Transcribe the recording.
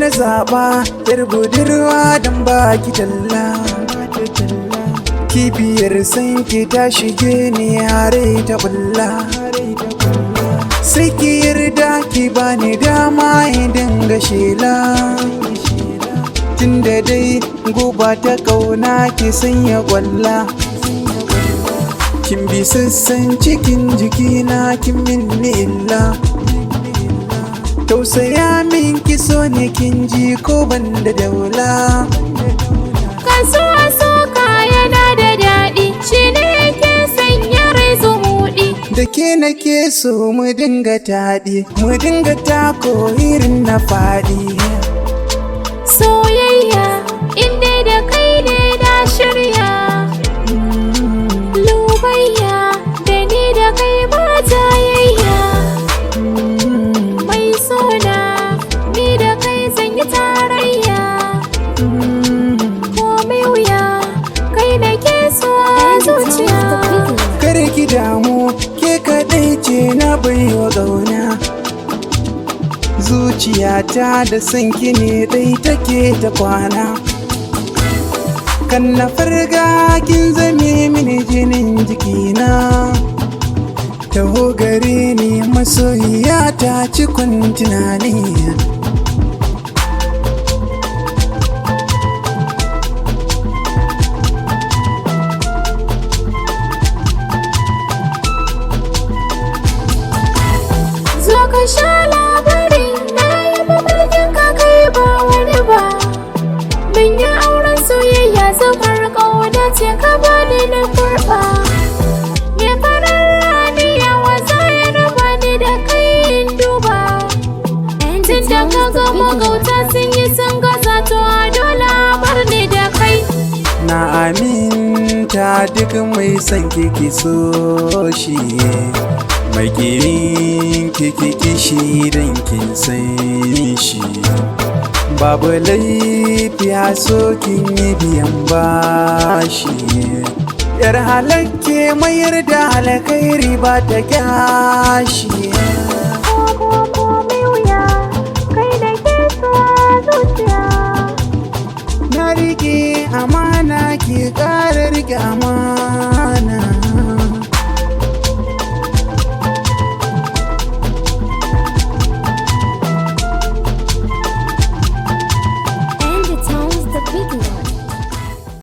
na zaɓa yar budurwa don baki talla. Kibiyar sanki ta shige ni hare ta bulla. Sai ki yarda ki bani dama in dinga shela. Tunda dai guba ta kauna ki sanya kwalla. Kin bi sassan cikin jikina kin minni illa. Tausaya min ki so ne kin ji ko banda daula. Kasuwa soka yana da daɗi, shi ne ke sanya rai zumuɗi. Da ke nake so mu dinga taɗi, mu dinga tako irin na faɗi. Soyayya inda da kai ne na shirya. Lubayya da ni da kai ba tayayya. Mai sona ni da kai zan yi tarayya. Komai wuya kai nake so a zuciya. Kar ki damu ke kaɗai ce na baiwa ƙauna. Zuciyata da sanki ne dai take ta kwana. Kan na farga kin zame mini jinin jikina. Taho gare ni masoyiya ta cikon tunani. Zo ka sha labari na yi mafarkin ka kai ba wani ba. Mun yi auren soyayya zafar ƙauna ce ka bani na kurɓa. Me farar raniya wasa ya raba ni da kai in duba. Tun da ka ga magauta sun yi sun gaza to a dole a bar ni da kai. Na aminta duk mai son kiki so shi. Mai kirin kiki shi don kin san shi. Babu laifi a so kin yi biyan bashi. Yar halakke mayar da alkhairi ba ta kyashi. Komai wuya kai da ke so a zuciya. Na rike amana ki ƙara rike amana.